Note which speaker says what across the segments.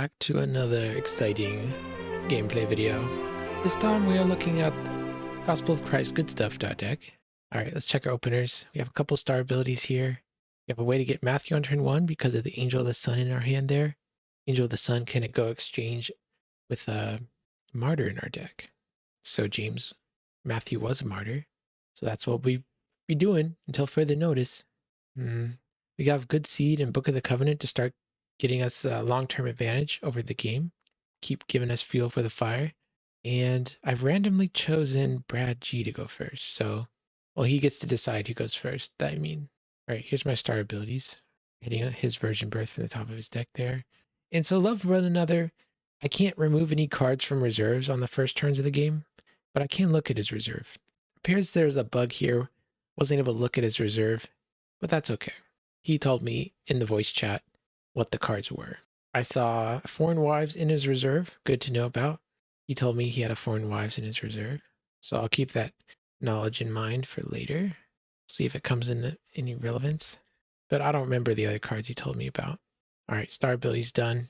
Speaker 1: Back to another exciting gameplay video. This time we are looking at Gospel of Christ Goodstuff deck. Alright, let's check our openers. We have a couple star abilities here. We have a way to get Matthew on turn 1 because of the Angel of the Sun in our hand there. Angel of the Sun can go exchange with a Martyr in our deck. So Matthew was a Martyr. So that's what we'll be doing until further notice. We have Good Seed and Book of the Covenant to start getting us a long-term advantage over the game. Keep giving us fuel for the fire. And I've randomly chosen Brad G to go first. So, well, he gets to decide who goes first. I mean, all right, here's my star abilities. Hitting his Virgin Birth from the top of his deck there. And so love one another. I can't remove any cards from reserves on the first turns of the game, but I can look at his reserve. Appears there's a bug here. Wasn't able to look at his reserve, but that's okay. He told me in the voice chat what the cards were. I saw Foreign Wives in his reserve. Good to know about. He told me he had a Foreign Wives in his reserve. So I'll keep that knowledge in mind for later. See if it comes into any relevance. But I don't remember the other cards he told me about. All right, star ability's done.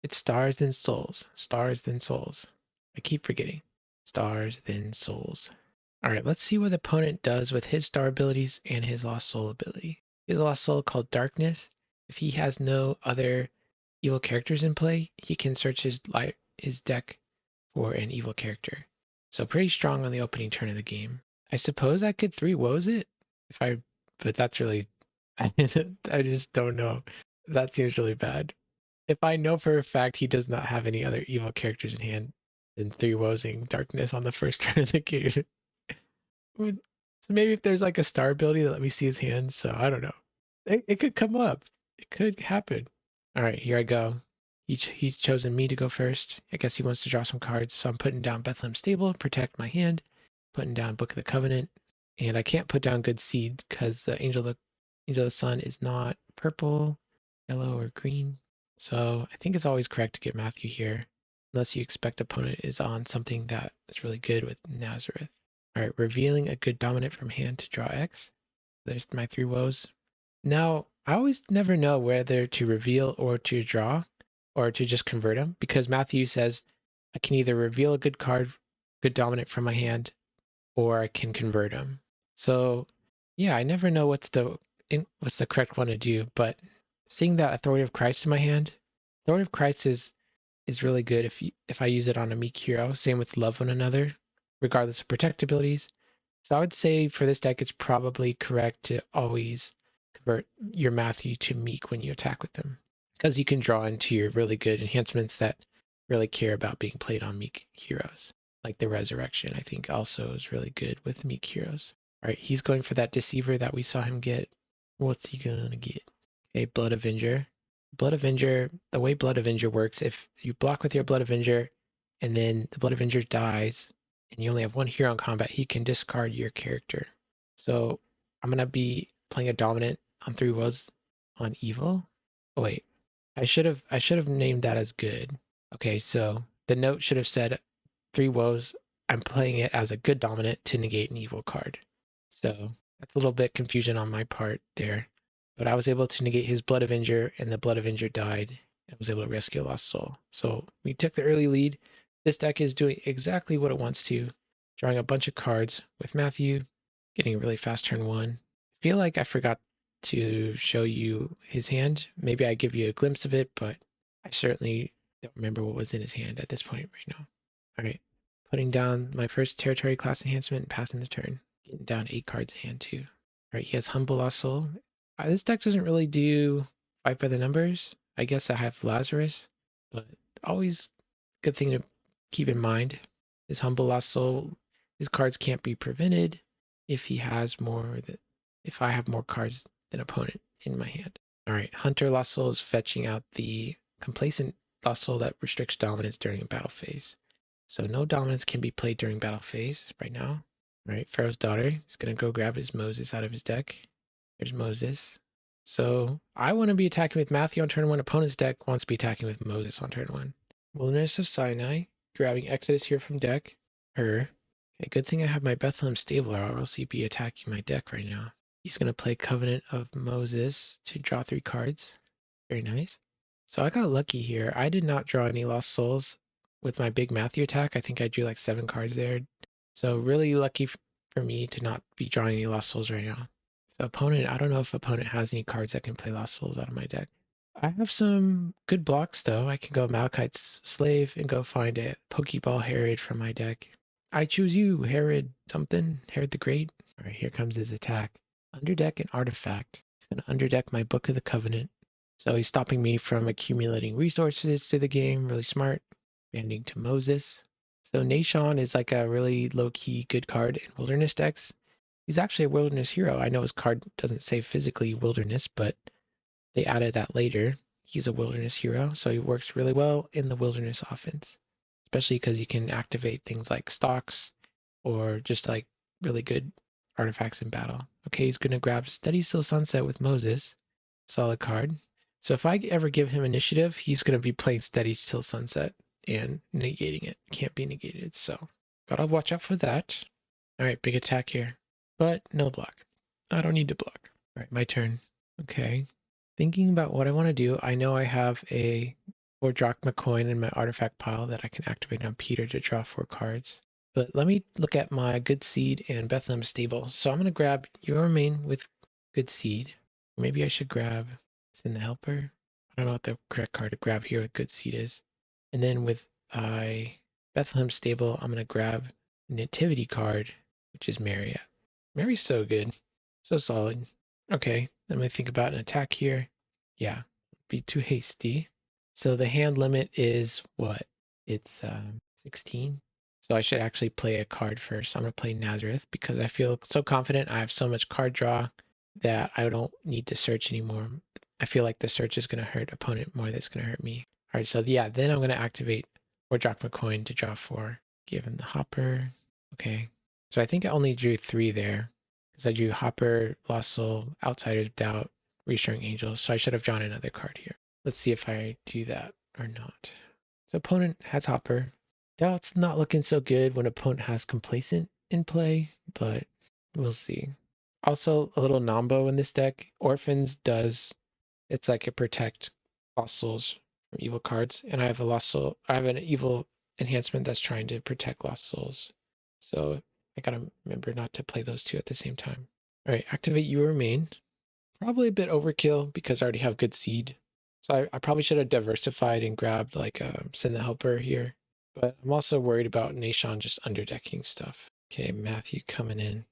Speaker 1: It's stars then souls. Stars then souls. I keep forgetting. Stars then souls. All right, let's see what the opponent does with his star abilities and his lost soul ability. His lost soul called Darkness. If he has no other evil characters in play, he can search his deck for an evil character. So pretty strong on the opening turn of the game. I suppose I could 3 Woes it but that's really, I just don't know. That seems really bad. If I know for a fact he does not have any other evil characters in hand, then 3 Woesing Darkness on the first turn of the game. So maybe if there's like a star ability that let me see his hand, so I don't know. It could come up. It could happen. All right, here I go. He's chosen me to go first. I guess he wants to draw some cards, so I'm putting down Bethlehem Stable, protect my hand, putting down Book of the Covenant, and I can't put down Good Seed because Angel of the Sun is not purple, yellow, or green. So I think it's always correct to get Matthew here, unless you expect opponent is on something that is really good with Nazareth. All right, revealing a good dominant from hand to draw X. There's my 3 Woes. Now, I always never know whether to reveal or to draw or to just convert them because Matthew says I can either reveal a good card, good dominant from my hand, or I can convert them. So yeah, I never know what's the correct one to do, but seeing that Authority of Christ in my hand, Authority of Christ is really good if I use it on a meek hero. Same with Love One Another, regardless of protect abilities. So I would say for this deck, it's probably correct to always convert your Matthew to meek when you attack with them, because you can draw into your really good enhancements that really care about being played on meek heroes. Like the Resurrection, I think also is really good with meek heroes. All right, he's going for that Deceiver that we saw him get. What's he gonna get? Okay, Blood Avenger. Blood Avenger, the way Blood Avenger works, if you block with your Blood Avenger and then the Blood Avenger dies and you only have 1 hero in combat, he can discard your character. So I'm gonna be playing a dominant on 3 Woes on evil. Oh wait, I should have named that as good. Okay, so the note should have said 3 Woes. I'm playing it as a good dominant to negate an evil card. So that's a little bit confusion on my part there. But I was able to negate his Blood Avenger, and the Blood Avenger died. I was able to rescue a lost soul. So we took the early lead. This deck is doing exactly what it wants to. Drawing a bunch of cards with Matthew, getting a really fast turn 1. I feel like I forgot to show you his hand. Maybe I give you a glimpse of it, but I certainly don't remember what was in his hand at this point right now. All right, putting down my first territory class enhancement and passing the turn. Getting down 8 cards in hand too. All right, he has Humble Lost Soul. This deck doesn't really do fight by the numbers. I guess I have Lazarus, but always a good thing to keep in mind is Humble Lost Soul. His cards can't be prevented if he has if I have more cards than opponent in my hand. All right, Hunter Lost Soul is fetching out the Complacent Lost Soul that restricts dominance during a battle phase. So no dominance can be played during battle phase right now. All right, Pharaoh's Daughter is going to go grab his Moses out of his deck. There's Moses. So I want to be attacking with Matthew on turn 1. Opponent's deck wants to be attacking with Moses on turn 1. Wilderness of Sinai, grabbing Exodus here from deck. Okay, good thing I have my Bethlehem Stable, or else he'd be attacking my deck right now. He's going to play Covenant of Moses to draw 3 cards. Very nice. So I got lucky here. I did not draw any Lost Souls with my big Matthew attack. I think I drew like 7 cards there. So really lucky for me to not be drawing any Lost Souls right now. So opponent, I don't know if opponent has any cards that can play Lost Souls out of my deck. I have some good blocks though. I can go Amalekites Slave and go find a Pokeball Herod from my deck. I choose you, Herod something, Herod the Great. All right, here comes his attack. Underdeck an artifact. He's going to underdeck my Book of the Covenant. So he's stopping me from accumulating resources to the game. Really smart. Banding to Moses. So Nashon is like a really low-key good card in Wilderness decks. He's actually a Wilderness hero. I know his card doesn't say physically Wilderness, but they added that later. He's a Wilderness hero, so he works really well in the Wilderness offense, especially because you can activate things like stocks or just like really good artifacts in battle. Okay, he's going to grab Steady Still Sunset with Moses. Solid card. So if I ever give him initiative, he's going to be playing Steady Still Sunset and negating it. Can't be negated, so gotta watch out for that. All right, big attack here, but no block. I don't need to block. All right, my turn. Okay, thinking about what I want to do. I know I have a 4 drachma coin in my artifact pile that I can activate on Peter to draw 4 cards. But let me look at my Good Seed and Bethlehem Stable. So I'm going to grab your main with Good Seed. Maybe I should grab Sin the Helper. I don't know what the correct card to grab here with Good Seed is. And then with Bethlehem Stable, I'm going to grab Nativity card, which is Mary. Mary's so good. So solid. Okay, let me think about an attack here. Yeah, be too hasty. So the hand limit is what? It's 16. So I should actually play a card first. I'm going to play Nazareth because I feel so confident. I have so much card draw that I don't need to search anymore. I feel like the search is going to hurt opponent more than it's going to hurt me. All right, so yeah, then I'm going to activate 4 drachma coin to draw 4. Give him the hopper. Okay, so I think I only drew 3 there because I drew hopper, Lost Soul, Outsider's Doubt, Reassuring Angels. So I should have drawn another card here. Let's see if I do that or not. So opponent has hopper. Doubt's not looking so good when opponent has Complacent in play, but we'll see. Also, a little Nombo in this deck. Orphans does, it's like a protect Lost Souls from evil cards, and I have a Lost Soul, I have an evil enhancement that's trying to protect Lost Souls. So I gotta remember not to play those two at the same time. All right, activate your main. Probably a bit overkill because I already have Good Seed. So I probably should have diversified and grabbed like a Send the Helper here. But I'm also worried about Nashon just underdecking stuff. Okay, Matthew coming in.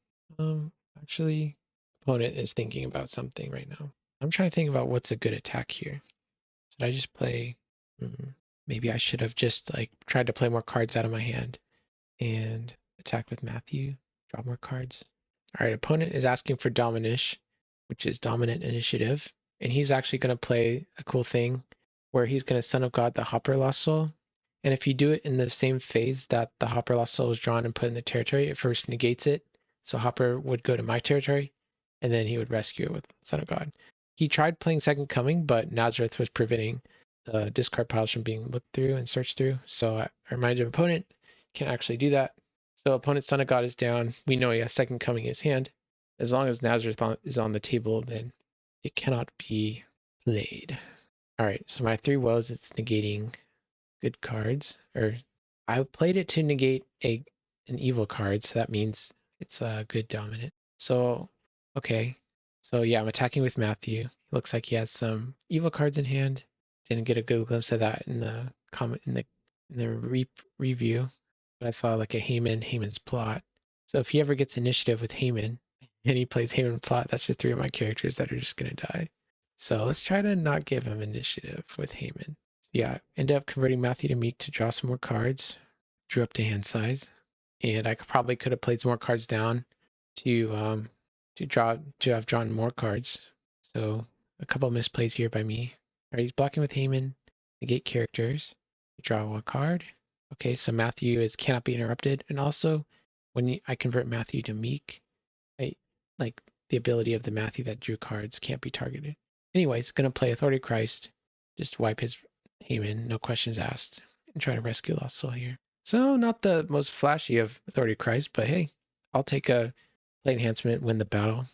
Speaker 1: Actually, opponent is thinking about something right now. I'm trying to think about what's a good attack here. Should I just play? Maybe I should have just like tried to play more cards out of my hand and attack with Matthew. Draw more cards. All right, opponent is asking for Dominish, which is dominant initiative. And he's actually going to play a cool thing where he's going to Son of God the Hopper Lost Soul. And if you do it in the same phase that the Hopper Lost Soul is drawn and put in the territory, it first negates it. So Hopper would go to my territory, and then he would rescue it with Son of God. He tried playing Second Coming, but Nazareth was preventing the discard piles from being looked through and searched through. So I reminded opponent, can't actually do that. So opponent's Son of God is down. We know he has Second Coming in his hand. As long as Nazareth is on the table, then it cannot be played. All right, so my 3 woes, it's negating good cards. Or I played it to negate an evil card, so that means it's a good dominant. So, okay. So yeah, I'm attacking with Matthew. Looks like he has some evil cards in hand. Didn't get a good glimpse of that in the comment in the review. But I saw like a Haman's plot. So if he ever gets initiative with Haman, and he plays Haman plot, that's just 3 of my characters that are just going to die. So let's try to not give him initiative with Haman. So yeah, end up converting Matthew to Meek to draw some more cards. Drew up to hand size. And I probably could have played some more cards down to have drawn more cards. So a couple of misplays here by me. All right, he's blocking with Haman. Negate characters. Draw 1 card. Okay, so Matthew cannot be interrupted. And also, when I convert Matthew to Meek, like the ability of the Matthew that drew cards can't be targeted. Anyways, gonna play Authority of Christ, just wipe his Haman, no questions asked, and try to rescue Lost Soul here. So not the most flashy of Authority of Christ, but hey, I'll take a play enhancement, win the battle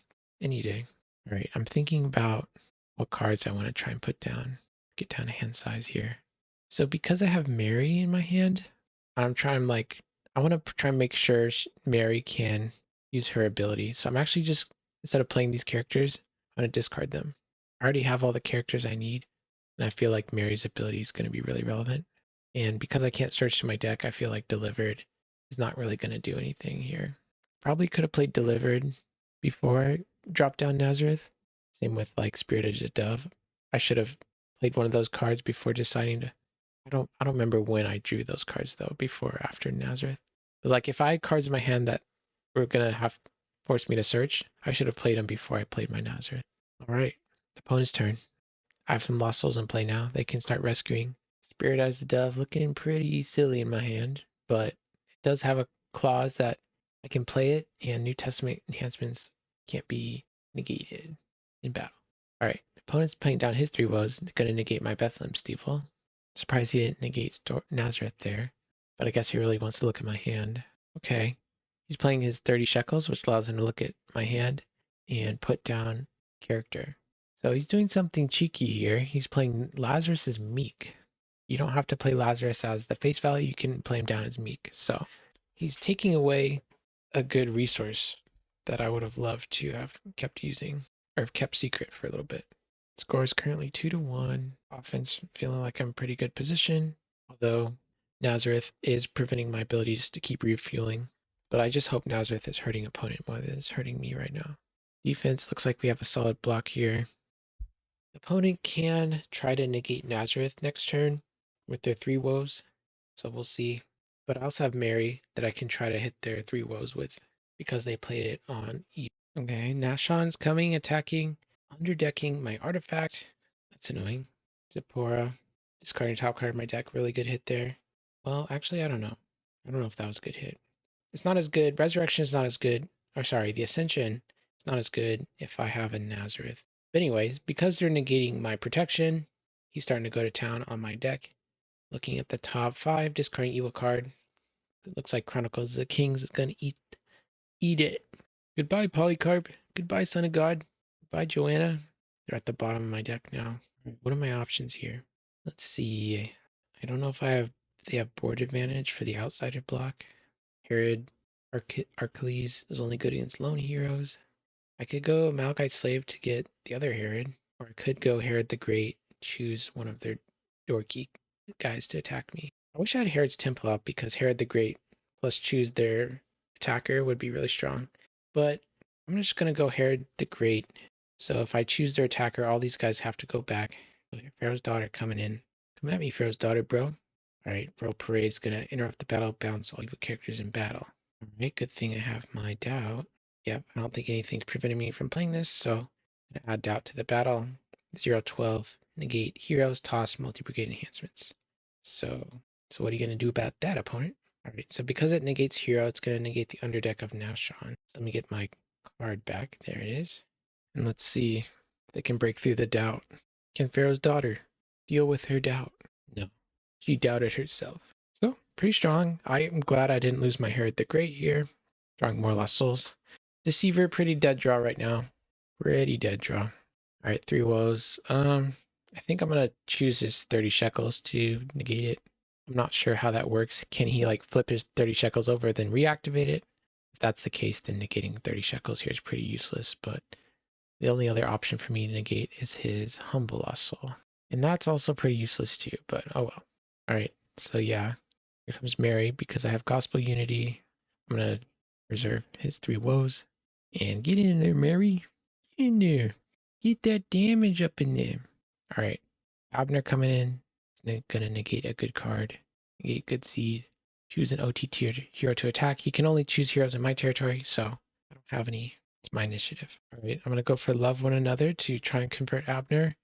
Speaker 1: any day. All right, I'm thinking about what cards I want to try and put down. get down to hand size here. So because I have Mary in my hand, I'm trying I want to try and make sure Mary can use her ability. So I'm actually just, instead of playing these characters, I'm going to discard them. I already have all the characters I need, and I feel like Mary's ability is going to be really relevant. And because I can't search through my deck, I feel like Delivered is not really going to do anything here. Probably could have played Delivered before I dropped down Nazareth. Same with like Spirit as a Dove. I should have played one of those cards before deciding to. I don't remember when I drew those cards though, before or after Nazareth. But like if I had cards in my hand that were gonna have forced me to search, I should have played them before I played my Nazareth. All right, the opponent's turn. I have some Lost Souls in play now. They can start rescuing. Spirit as a Dove looking pretty silly in my hand, but it does have a clause that I can play it, and New Testament enhancements can't be negated in battle. All right, the opponent's playing down his 3 Woes, going to negate my Bethlehem Stable. Surprised he didn't negate Nazareth there, but I guess he really wants to look at my hand. Okay, he's playing his 30 shekels, which allows him to look at my hand and put down character. So he's doing something cheeky here. He's playing Lazarus as Meek. You don't have to play Lazarus as the face value. You can play him down as Meek. So he's taking away a good resource that I would have loved to have kept using, or kept secret for a little bit. Score is currently 2-1. Offense feeling like I'm in pretty good position, although Nazareth is preventing my abilities to keep refueling. But I just hope Nazareth is hurting opponent more than it's hurting me right now. Defense looks like we have a solid block here. The opponent can try to negate Nazareth next turn with their 3 Woes, so we'll see. But I also have Mary that I can try to hit their 3 Woes with because they played it on E. Okay, Nashon's coming, attacking, underdecking my artifact. That's annoying. Zipporah, discarding top card of my deck. Really good hit there. Well, actually, I don't know. I don't know if that was a good hit. It's not as good. Resurrection is not as good. Or sorry, the Ascension is not as good if I have a Nazareth. But anyways, because they're negating my protection, he's starting to go to town on my deck. Looking at the top 5, discarding evil card. It looks like Chronicles of the Kings is going to eat it. Goodbye, Polycarp. Goodbye, Son of God. Goodbye, Joanna. They're at the bottom of my deck now. What are my options here? Let's see. I don't know if they have board advantage for the outsider block. Herod Archelaus is only good against lone heroes. I could go Amalekites Slave to get the other Herod, or I could go Herod the Great, choose one of their dorky guys to attack me. I wish I had Herod's Temple up because Herod the Great plus choose their attacker would be really strong. But I'm just going to go Herod the Great. So if I choose their attacker, all these guys have to go back. Pharaoh's Daughter coming in. Come at me, Pharaoh's Daughter, bro. All right, Bro Parade's going to interrupt the battle, bounce all evil characters in battle. All right, good thing I have my doubt. Yep, I don't think anything's preventing me from playing this, so I'm going to add doubt to the battle. 0-12, negate heroes, toss, multi-brigade enhancements. So what are you going to do about that, opponent? All right, so because it negates hero, it's going to negate the underdeck of Nashon. So let me get my card back. There it is. And let's see if they can break through the doubt. Can Pharaoh's Daughter deal with her doubt? No, she doubted herself. So pretty strong. I am glad I didn't lose my Herod the Great here. Drawing more Lost Souls. Deceiver, pretty dead draw right now. Pretty dead draw. All right, 3 Woes. I think I'm going to choose his 30 shekels to negate it. I'm not sure how that works. Can he like flip his 30 shekels over, then reactivate it? If that's the case, then negating 30 shekels here is pretty useless, but the only other option for me to negate is his Humble Lost Soul. And that's also pretty useless too, but oh well. All right, so yeah, here comes Mary because I have Gospel Unity. I'm going to reserve his 3 Woes. And get in there, Mary. Get in there. Get that damage up in there. All right, Abner coming in. He's going to negate a good card. Negate good seed. Choose an OT tiered hero to attack. He can only choose heroes in my territory, so I don't have any. It's my initiative. All right, I'm going to go for Love One Another to try and convert Abner.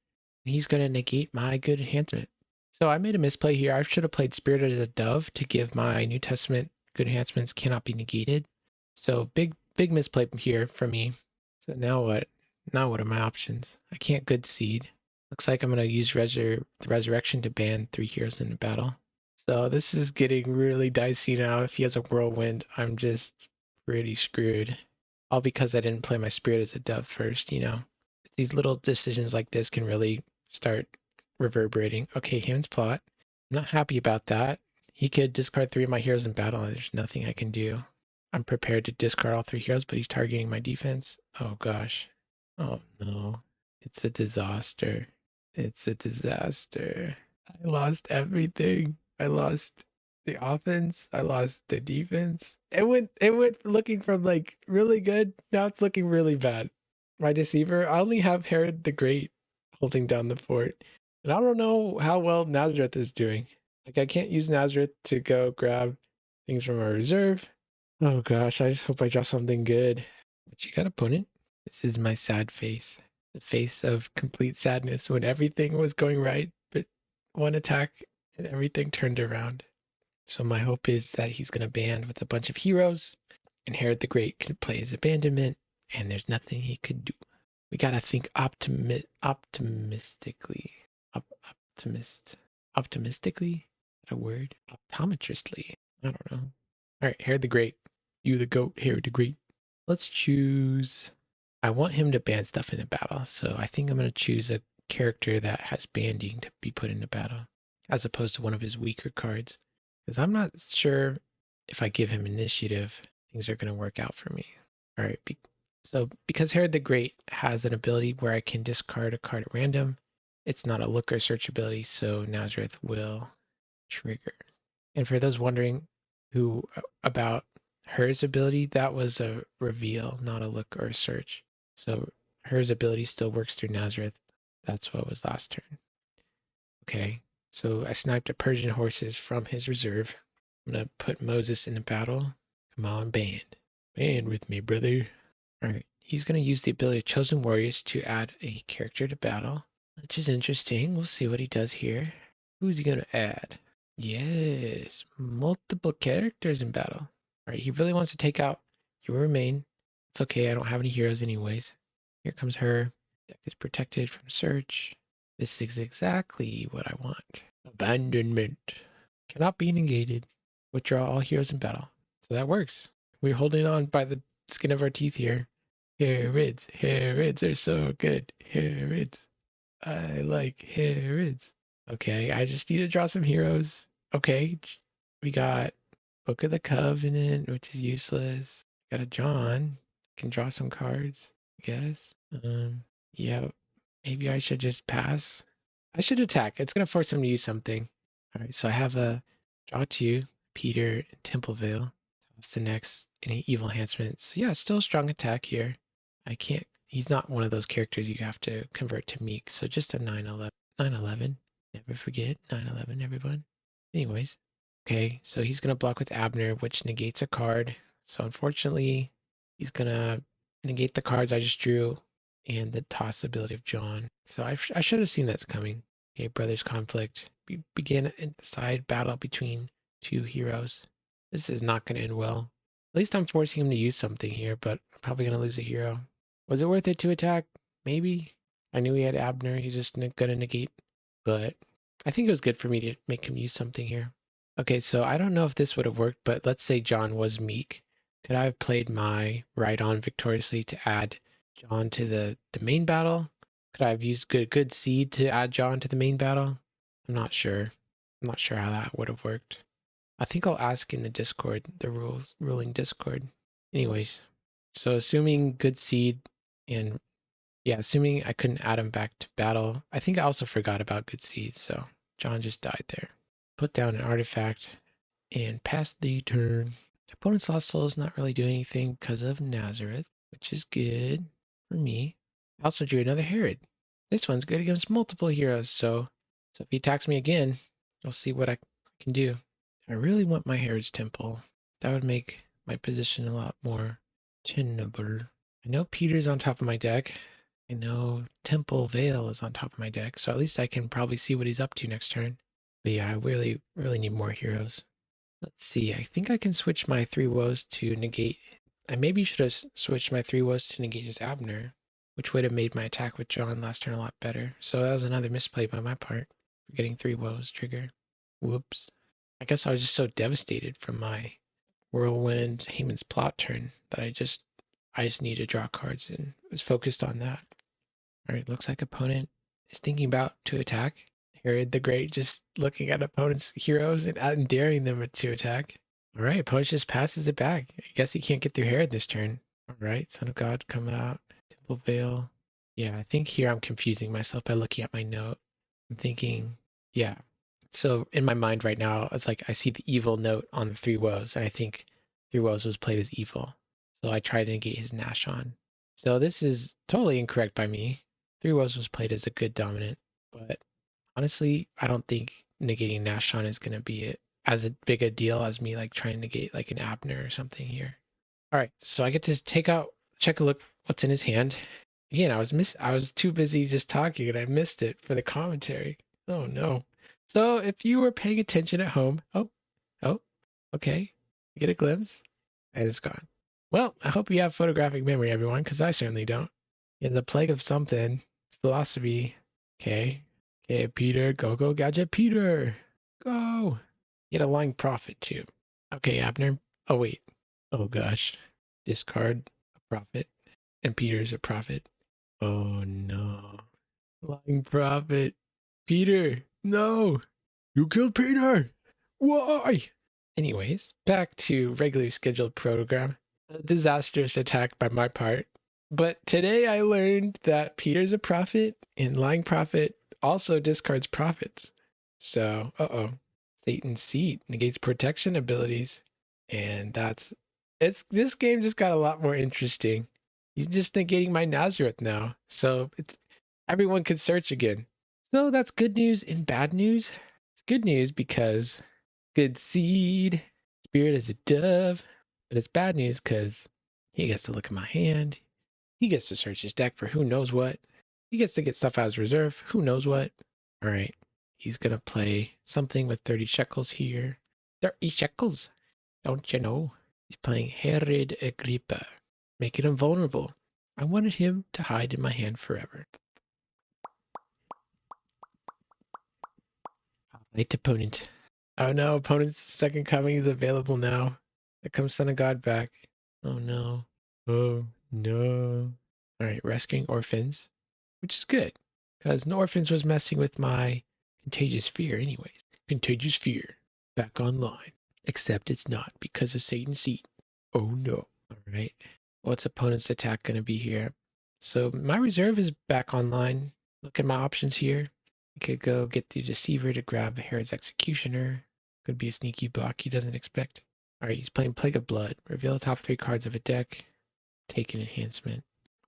Speaker 1: And he's going to negate my good enhancement. So I made a misplay here. I should have played Spirit as a Dove to give my New Testament good enhancements cannot be negated. So big misplay here for me. So now what? Now what are my options? I can't good seed. Looks like I'm going to use the Resurrection to ban 3 heroes in the battle. So this is getting really dicey now. If he has a Whirlwind, I'm just pretty screwed. All because I didn't play my Spirit as a Dove first, you know. These little decisions like this can really start reverberating. Okay, Haman's plot. I'm not happy about that. He could discard 3 of my heroes in battle, and there's nothing I can do. I'm prepared to discard all 3 heroes, but he's targeting my defense. Oh gosh. Oh no. It's a disaster. It's a disaster. I lost everything. I lost the offense. I lost the defense. It went looking from like really good. Now it's looking really bad. My Deceiver, I only have Herod the Great holding down the fort. And I don't know how well Nazareth is doing. Like I can't use Nazareth to go grab things from our reserve. Oh gosh, I just hope I draw something good. What you got, opponent? This is my sad face. The face of complete sadness when everything was going right, but one attack and everything turned around. So my hope is that he's going to band with a bunch of heroes, and Herod the Great can play his Abandonment, and there's nothing he could do. We got to think optimistically. Optimistically? Is that a word? Optometristly. I don't know. All right, Herod the Great. You the goat, Herod the Great. Let's choose... I want him to ban stuff in the battle, so I think I'm going to choose a character that has banding to be put into battle, as opposed to one of his weaker cards. Because I'm not sure if I give him initiative, things are going to work out for me. All right, so because Herod the Great has an ability where I can discard a card at random, it's not a look or search ability, so Nazareth will trigger. And for those wondering about Her's ability, that was a reveal, not a look or a search. So Her's ability still works through Nazareth. That's what was last turn. Okay, so I sniped a Persian horses from his reserve. I'm going to put Moses in a battle. Come on, band. Band with me, brother. All right, he's going to use the ability of Chosen Warriors to add a character to battle, which is interesting. We'll see what he does here. Who's he going to add? Yes, multiple characters in battle. All right, he really wants to take out your remain. It's okay, I don't have any heroes anyways. Here comes her. Deck is protected from search. This is exactly what I want. Abandonment. Cannot be negated. Withdraw all heroes in battle. So that works. We're holding on by the skin of our teeth here. Herods. Herods are so good. Herods. I like Herods. Okay, I just need to draw some heroes. Okay, we got Book of the Covenant, which is useless. Got a John. Can draw some cards, I guess. Yeah, maybe I should just pass. I should attack. It's gonna force him to use something. All right, so I have a draw 2, Peter, and Temple Vale. What's the next? Any evil enhancements? So yeah, still a strong attack here. I can't. He's not one of those characters you have to convert to meek. So just a 9/11. 9/11. Never forget 9/11, everyone. Anyways, okay, so he's gonna block with Abner, which negates a card. So unfortunately, he's gonna negate the cards I just drew and the toss ability of John. So I should have seen that's coming. Okay, brothers conflict. We begin a side battle between 2 heroes. This is not going to end well. At least I'm forcing him to use something here, but I'm probably going to lose a hero. Was it worth it to attack? Maybe. I knew he had Abner. He's just going to negate. But I think it was good for me to make him use something here. Okay, so I don't know if this would have worked, but let's say John was meek. Could I have played my right on victoriously to add John to the main battle? Could I have used good seed to add John to the main battle? I'm not sure. I'm not sure how that would have worked. I think I'll ask in the Discord, the ruling Discord. Anyways, so assuming good seed and yeah, assuming I couldn't add him back to battle. I think I also forgot about good seed, so John just died there. Put down an artifact and pass the turn. Opponent's lost soul is not really doing anything because of Nazareth, which is good for me. I also drew another Herod. This one's good against multiple heroes, so if he attacks me again, I'll see what I can do. I really want my Herod's Temple. That would make my position a lot more tenable. I know Peter's on top of my deck. I know Temple Vale is on top of my deck, so at least I can probably see what he's up to next turn. But yeah, I really need more heroes. Let's see, I think I can switch my 3 Woes to negate. I maybe should have switched my 3 Woes to negate his Abner, which would have made my attack with John last turn a lot better. So that was another misplay by my part for getting 3 Woes trigger. Whoops. I guess I was just so devastated from my Whirlwind Haman's plot turn that I just need to draw cards and was focused on that. All right, looks like opponent is thinking about to attack. Herod the Great just looking at opponent's heroes and daring them to attack. All right, opponent just passes it back. I guess he can't get through Herod this turn. All right, Son of God come out. Temple Veil. Yeah, I think here I'm confusing myself by looking at my note. I'm thinking, yeah. So in my mind right now, it's like I see the evil note on the 3 Woes, and I think 3 Woes was played as evil. So I try to negate his Nash on. So this is totally incorrect by me. 3 Woes was played as a good dominant, but honestly, I don't think negating Nashon is going to be as big a deal as me like trying to negate like an Abner or something here. All right, so I get to check a look what's in his hand. Again, I was too busy just talking and I missed it for the commentary. Oh no. So if you were paying attention at home, oh, okay, you get a glimpse and it's gone. Well, I hope you have photographic memory, everyone, because I certainly don't. Yeah, the plague of something, philosophy. Okay, Peter, go gadget, Peter, go. Get a lying prophet too. Okay, Abner. Oh wait. Oh gosh. Discard a prophet, and Peter's a prophet. Oh no. Lying prophet. Peter, no. You killed Peter. Why? Anyways, back to regularly scheduled program. A disastrous attack by my part. But today I learned that Peter's a prophet and lying prophet also discards prophets. So, Satan's seat negates protection abilities. And this game just got a lot more interesting. He's just negating my Nazareth now. So everyone can search again. So that's good news and bad news. It's good news because good seed, spirit is a dove. But it's bad news because he gets to look at my hand. He gets to search his deck for who knows what. He gets to get stuff out of his reserve. Who knows what? All right. He's going to play something with 30 shekels here. 30 shekels. Don't you know? He's playing Herod Agrippa, making him vulnerable. I wanted him to hide in my hand forever. All right, opponent. Oh no, opponent's second coming is available now. There comes Son of God back. Oh no. Oh no. All right, rescuing orphans, which is good because no orphans was messing with my Contagious Fear anyways. Contagious Fear back online, except it's not because of Satan's seat. Oh no. All right, what's opponent's attack going to be here? So my reserve is back online. Look at my options here. I could go get the Deceiver to grab Herod's Executioner. Could be a sneaky block he doesn't expect. All right, he's playing Plague of Blood. Reveal the top 3 cards of a deck. Take an enhancement.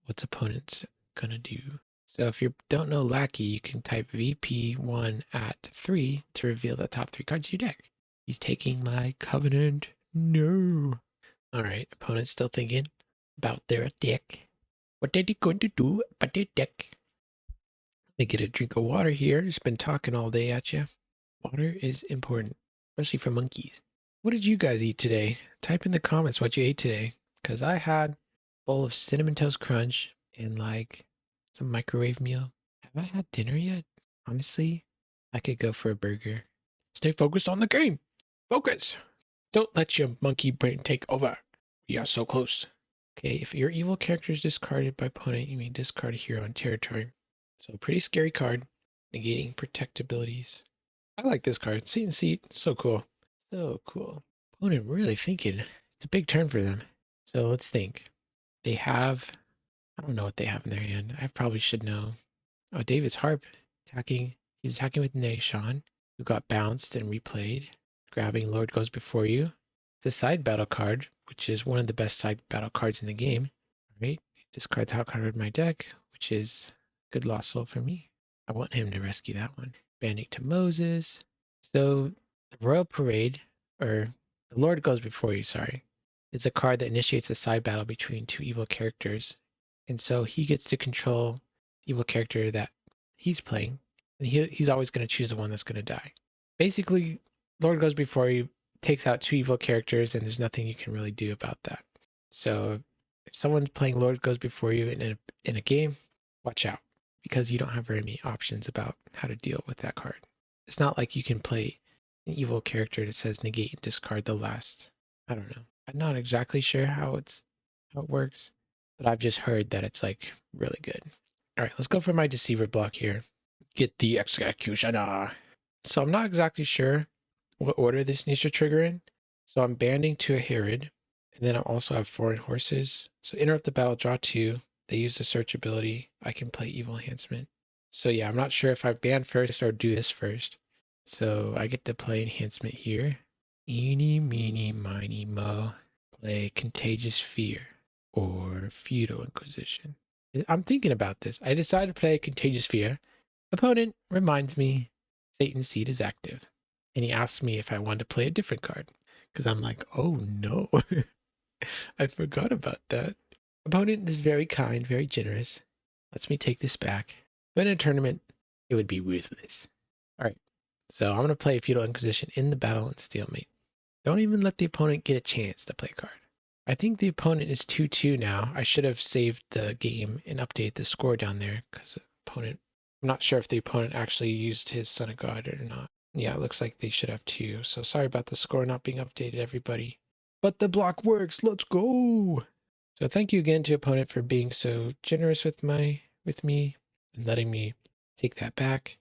Speaker 1: What's opponent's gonna do? So if you don't know Lackey, you can type VP1 at 3 to reveal the top 3 cards of your deck. He's taking my Covenant. No. All right, opponent's still thinking about their deck. What are they going to do about their deck? Let me get a drink of water here. It's been talking all day at you. Water is important, especially for monkeys. What did you guys eat today? Type in the comments what you ate today, because I had a bowl of Cinnamon Toast Crunch and like some microwave meal. Have I had dinner yet? Honestly, I could go for a burger. Stay focused on the game. Focus. Don't let your monkey brain take over. We are so close. Okay, if your evil character is discarded by opponent, you may discard a hero on territory. So pretty scary card, negating protect abilities. I like this card. Seat and Seat, so cool. So cool. Opponent really thinking. It's a big turn for them. So let's think. They have, I don't know what they have in their hand. I probably should know. Oh, Davis Harp attacking. He's attacking with Nashon, who got bounced and replayed. Grabbing Lord Goes Before You. It's a side battle card, which is one of the best side battle cards in the game. All right. Discard top card of my deck, which is good lost soul for me. I want him to rescue that one. Banding to Moses. So the Royal Parade, or the Lord Goes Before You, sorry, is a card that initiates a side battle between 2 evil characters. And so he gets to control the evil character that he's playing. And he's always going to choose the one that's going to die. Basically, Lord Goes Before You takes out 2 evil characters, and there's nothing you can really do about that. So if someone's playing Lord Goes Before You in a game, watch out, because you don't have very many options about how to deal with that card. It's not like you can play an evil character that says negate and discard the last. I don't know. I'm not exactly sure how it works, but I've just heard that it's like really good. All right, let's go for my Deceiver block here. Get the executioner. So I'm not exactly sure what order this needs to trigger in. So I'm banding to a Herod, and then I also have foreign horses. So interrupt the battle, draw 2. They use the search ability. I can play evil enhancement. So yeah, I'm not sure if I ban first or do this first. So I get to play enhancement here. Eeny, meeny, miny, mo. Play Contagious Fear or Futile Inquisition. I'm thinking about this. I decided to play Contagious Fear. Opponent reminds me Satan's seed is active. And he asks me if I want to play a different card. Because I'm like, oh no. I forgot about that. Opponent is very kind, very generous. Lets me take this back. But in a tournament, it would be ruthless. Alright, so I'm going to play Futile Inquisition in the battle and stalemate. Don't even let the opponent get a chance to play a card. I think the opponent is 2-2 now. I should have saved the game and updated the score down there because the opponent, I'm not sure if the opponent actually used his Son of God or not. Yeah, it looks like they should have 2. So sorry about the score not being updated, everybody. But the block works. Let's go. So thank you again to opponent for being so generous with me and letting me take that back.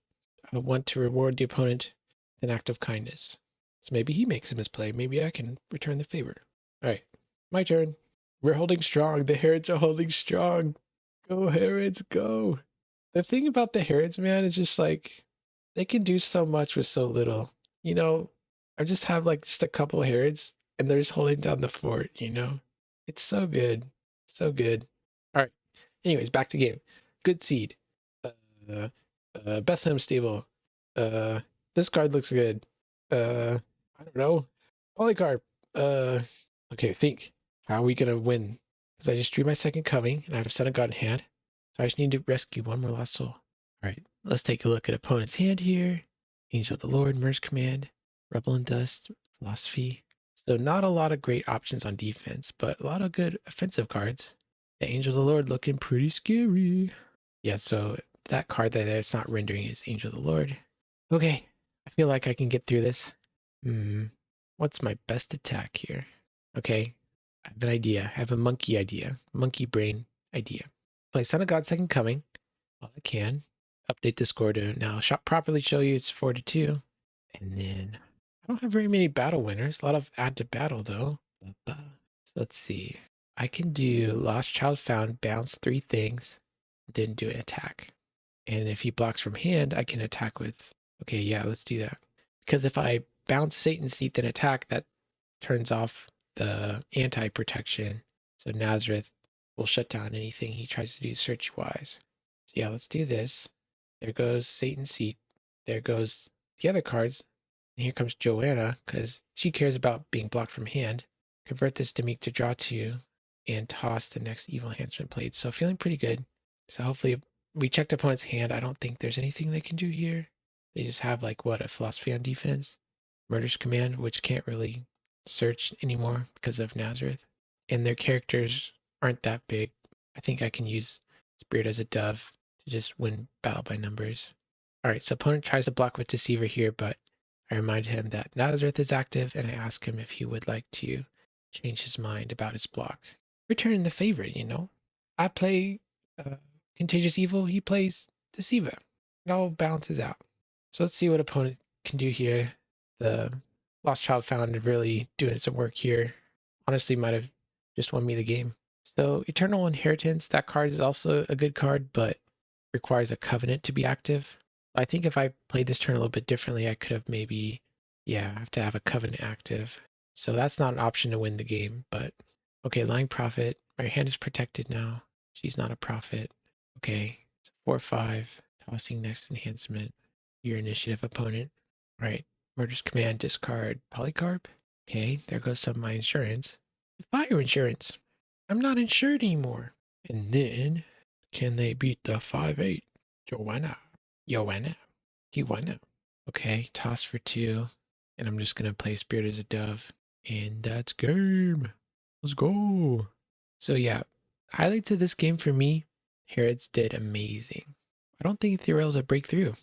Speaker 1: I want to reward the opponent with an act of kindness. So maybe he makes a misplay. Maybe I can return the favor. All right, my turn. We're holding strong. The Herods are holding strong. Go Herods, go. The thing about the Herods, man, is just like, they can do so much with so little. You know, I just have like just a couple Herods and they're just holding down the fort, you know? It's so good. So good. All right. Anyways, back to game. Good seed. Bethlehem Stable. This card looks good. I don't know. Polycarp. Okay, think. How are we gonna win? Because I just drew my second coming and I have a Son of God in hand. So I just need to rescue one more lost soul. Alright, let's take a look at opponent's hand here. Angel of the Lord, Merge Command, Rebel and Dust, Philosophy. So not a lot of great options on defense, but a lot of good offensive cards. The Angel of the Lord looking pretty scary. Yeah, so that card that's not rendering is Angel of the Lord. Okay, I feel like I can get through this. What's my best attack here? Okay, I have an idea. I have a monkey idea. Monkey brain idea. Play Son of God Second Coming. All I can. Update the score to now properly show you it's 4-2. And then I don't have very many battle winners. A lot of add to battle though. So let's see. I can do Lost Child Found, bounce 3 things, then do an attack. And if he blocks from hand, I can attack with, okay, yeah, let's do that. Because if I bounce Satan's Seat, then attack, that turns off the anti-protection. So Nazareth will shut down anything he tries to do search-wise. So yeah, let's do this. There goes Satan's Seat. There goes the other cards. And here comes Joanna, because she cares about being blocked from hand. Convert this Demik to draw 2, and toss the next evil enhancement plate. So feeling pretty good. So hopefully we checked opponent's hand. I don't think there's anything they can do here. They just have like what, a Philosophy on defense, Murder's Command, which can't really search anymore because of Nazareth. And their characters aren't that big. I think I can use Spirit as a Dove to just win battle by numbers. All right, so opponent tries to block with Deceiver here, but I remind him that Nazareth is active and I ask him if he would like to change his mind about his block. Return the favor, you know. I play Contagious Evil, he plays Deceiver. It all balances out. So let's see what opponent can do here. The Lost Child Found really doing some work here. Honestly, might have just won me the game. So Eternal Inheritance, that card is also a good card, but requires a Covenant to be active. I think if I played this turn a little bit differently, I could have maybe, yeah, have to have a Covenant active. So that's not an option to win the game, but okay, Lying Prophet. My hand is protected now. She's not a prophet. Okay, it's 4-5. Tossing next enhancement. Your initiative opponent. Right. Murder's Command, discard Polycarp. Okay, there goes some of my insurance. Fire insurance. I'm not insured anymore. And then, can they beat the 5-8? Joanna. Tijuana. Okay, toss for 2. And I'm just going to play Spirit as a Dove. And that's game. Let's go. So yeah, highlights of this game for me, Herods did amazing. I don't think they were able to break through.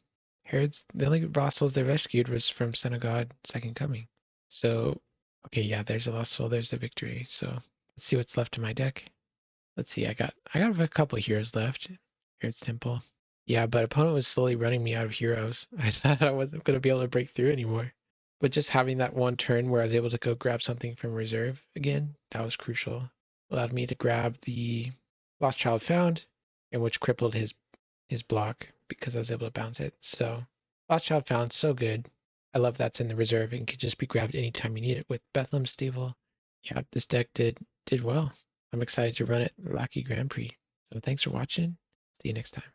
Speaker 1: Herods, the only lost souls they rescued was from Son of God, Second Coming. So, okay, yeah, there's a lost soul, there's the victory. So let's see what's left in my deck. Let's see, I got a couple of heroes left. Herod's Temple. Yeah, but opponent was slowly running me out of heroes. I thought I wasn't going to be able to break through anymore. But just having that one turn where I was able to go grab something from reserve again, that was crucial. Allowed me to grab the Lost Child Found, and which crippled his block because I was able to bounce it. So Lost Child Found, so good. I love that's in the reserve and could just be grabbed anytime you need it with Bethlehem Stable. Yeah, this deck did well. I'm excited to run it Lackey Grand Prix. So thanks for watching. See you next time.